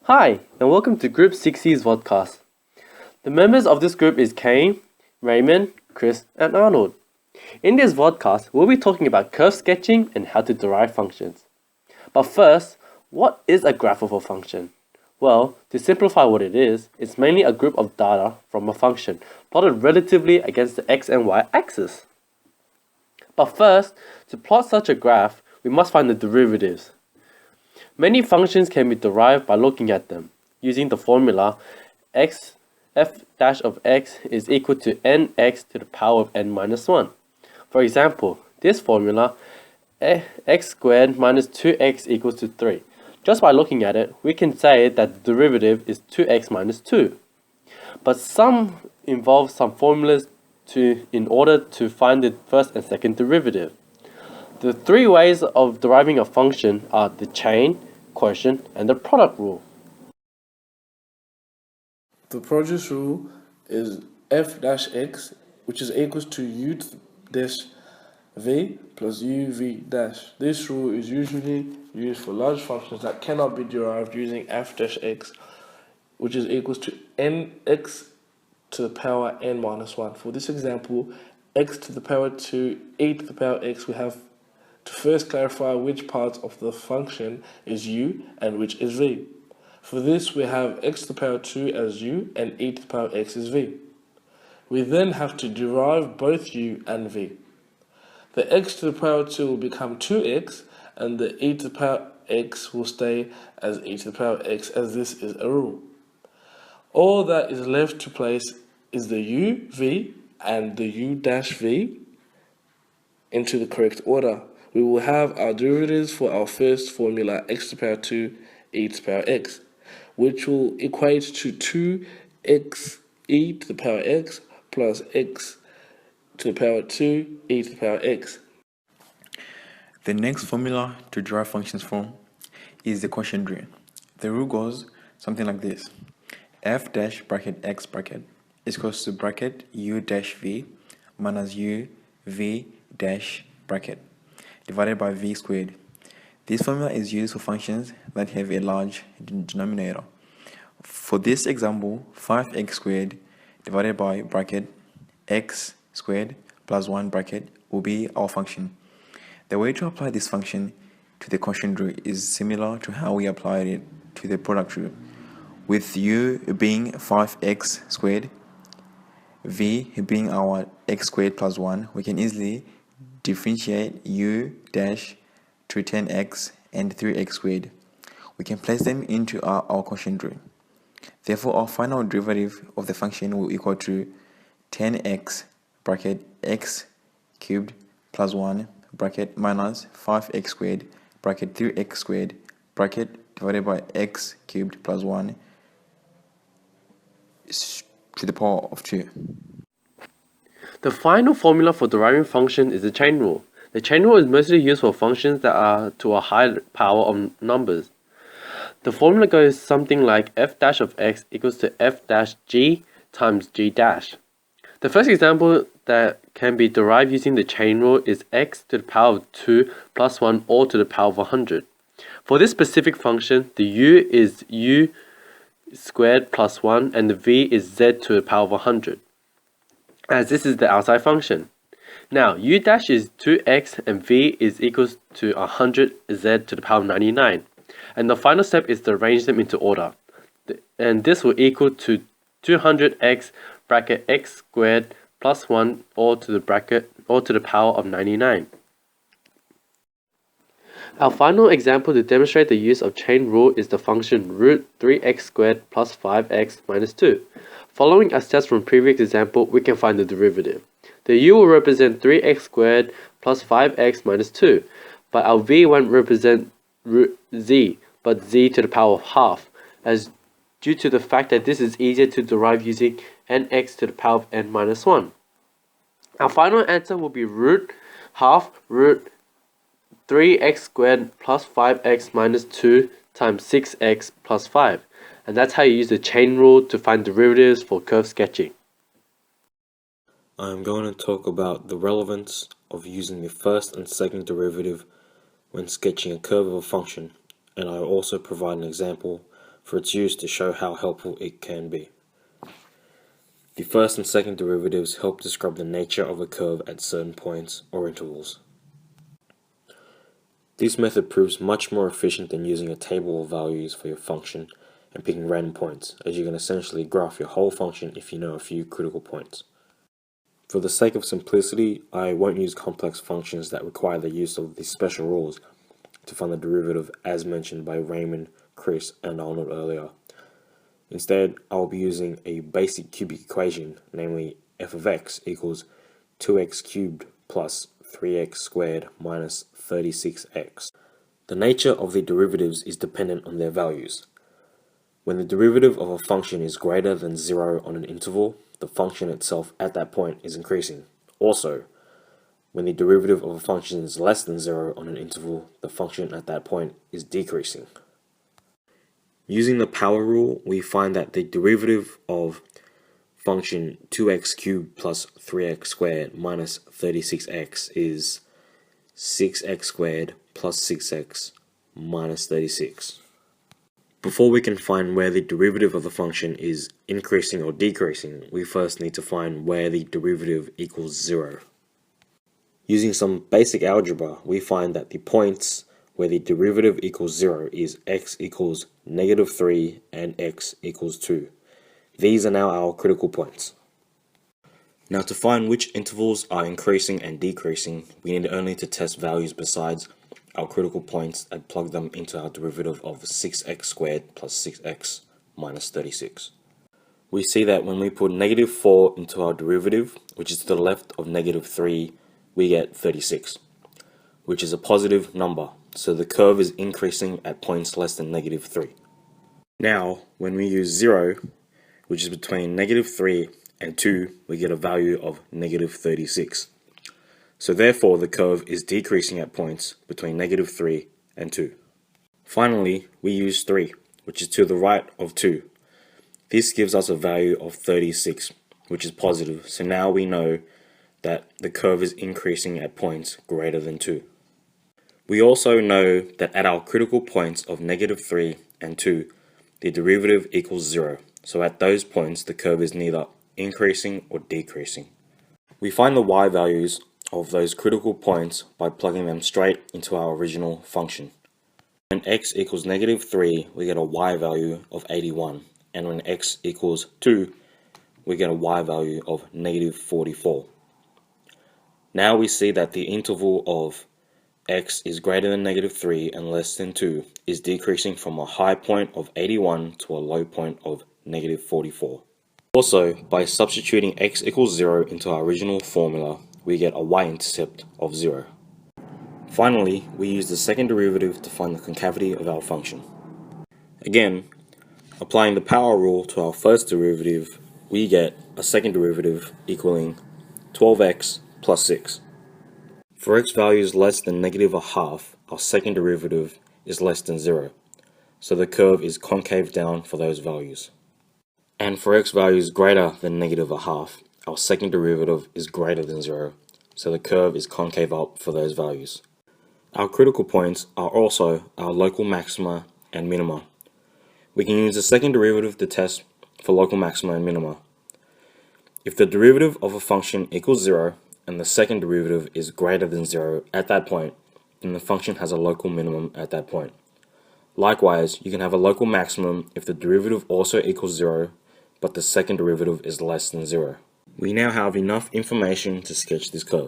Hi, and welcome to Group 60's Vodcast. The members of this group is Khang, Raymond, Chris, and Arnold. In this vodcast, we'll be talking about curve sketching and how to derive functions. But first, what is a graph of a function? Well, to simplify what it is, it's mainly a group of data from a function plotted relatively against the x and y axis. But first, to plot such a graph, we must find the derivatives. Many functions can be derived by looking at them, using the formula f dash of x is equal to nx to the power of n minus 1. For example, this formula, x squared minus 2x equals to 3. Just by looking at it, we can say that the derivative is 2x minus 2. But some involve some formulas in order to find the first and second derivative. The three ways of deriving a function are the chain, quotient, and the product rule. The produce rule is f dash x, which is equals to u dash v plus uv dash. This rule is usually used for large functions that cannot be derived using f dash x, which is equals to nx to the power n minus 1. For this example, x to the power 2, e to the power x, we have to first clarify which part of the function is u and which is v. For this, we have x to the power 2 as u and e to the power x is v. We then have to derive both u and v. The x to the power 2 will become 2x, and the e to the power x will stay as e to the power x, as this is a rule. All that is left to place is the u, v, and the u dash v into the correct order. We will have our derivatives for our first formula, x to the power 2, e to the power x, which will equate to 2x e to the power x plus x to the power 2 e to the power x. The next formula to derive functions from is the quotient rule. The rule goes something like this. F dash bracket x bracket is equals to bracket u dash v minus u v dash bracket divided by v squared. This formula is used for functions that have a large denominator. For this example, 5x squared divided by bracket x squared plus 1 bracket will be our function. The way to apply this function to the quotient rule is similar to how we applied it to the product rule, with u being 5x squared, v being our x squared plus 1. We can easily differentiate u dash to 10x and 3x squared. We can place them into our quotient rule. Therefore, our final derivative of the function will equal to 10x bracket x cubed plus 1 bracket minus 5x squared bracket 3x squared bracket divided by x cubed plus 1 to the power of 2. The final formula for deriving function is the chain rule. The chain rule is mostly used for functions that are to a high power of numbers. The formula goes something like f dash of x equals to f dash g times g dash. The first example that can be derived using the chain rule is x to the power of 2 plus 1 all to the power of 100. For this specific function, the u is u squared plus 1 and the v is z to the power of 100, as this is the outside function. Now, u dash is 2x and v is equals to 100 z to the power of 99. And the final step is to arrange them into order. And this will equal to 200x bracket x squared plus 1 all to the power of 99. Our final example to demonstrate the use of chain rule is the function root 3x squared plus 5x minus 2. Following our steps from previous example, we can find the derivative. The u will represent 3x squared plus 5x minus 2, but our v won't represent root z, but z to the power of half, as due to the fact that this is easier to derive using nx to the power of n minus 1. Our final answer will be root half root 3x squared plus 5x minus 2 times 6x plus 5. And that's how you use the chain rule to find derivatives for curve sketching. I'm going to talk about the relevance of using the first and second derivative when sketching a curve of a function, and I will also provide an example for its use to show how helpful it can be. The first and second derivatives help describe the nature of a curve at certain points or intervals. This method proves much more efficient than using a table of values for your function and picking random points, as you can essentially graph your whole function if you know a few critical points. For the sake of simplicity, I won't use complex functions that require the use of these special rules to find the derivative as mentioned by Raymond, Chris, and Arnold earlier. Instead, I'll be using a basic cubic equation, namely f of x equals 2x cubed plus 3x squared minus 36x. The nature of the derivatives is dependent on their values. When the derivative of a function is greater than 0 on an interval, the function itself at that point is increasing. Also, when the derivative of a function is less than 0 on an interval, the function at that point is decreasing. Using the power rule, we find that the derivative of function 2x cubed plus 3x squared minus 36x is 6x squared plus 6x minus 36. Before we can find where the derivative of the function is increasing or decreasing, we first need to find where the derivative equals 0. Using some basic algebra, we find that the points where the derivative equals 0 is x equals negative 3 and x equals 2. These are now our critical points. Now to find which intervals are increasing and decreasing, we need only to test values besides our critical points and plug them into our derivative of 6x squared plus 6x minus 36. We see that when we put negative 4 into our derivative, which is to the left of negative 3, we get 36, which is a positive number, so the curve is increasing at points less than negative 3. Now, when we use 0, which is between negative 3 and 2, we get a value of negative 36. So therefore, the curve is decreasing at points between negative 3 and 2. Finally, we use 3, which is to the right of 2. This gives us a value of 36, which is positive, so now we know that the curve is increasing at points greater than 2. We also know that at our critical points of negative 3 and 2, the derivative equals 0, so at those points the curve is neither increasing or decreasing. We find the y values of those critical points by plugging them straight into our original function. When x equals negative 3, we get a y value of 81, and when x equals 2, we get a y value of negative 44. Now we see that the interval of x is greater than negative 3 and less than 2 is decreasing from a high point of 81 to a low point of negative 44. Also, by substituting x equals 0 into our original formula, we get a y-intercept of 0. Finally, we use the second derivative to find the concavity of our function. Again, applying the power rule to our first derivative, we get a second derivative equaling 12x plus 6. For x values less than negative a half, our second derivative is less than 0, so the curve is concave down for those values. And for x values greater than negative a half, our second derivative is greater than 0, so the curve is concave up for those values. Our critical points are also our local maxima and minima. We can use the second derivative to test for local maxima and minima. If the derivative of a function equals 0 and the second derivative is greater than 0 at that point, then the function has a local minimum at that point. Likewise, you can have a local maximum if the derivative also equals 0, but the second derivative is less than 0. We now have enough information to sketch this curve.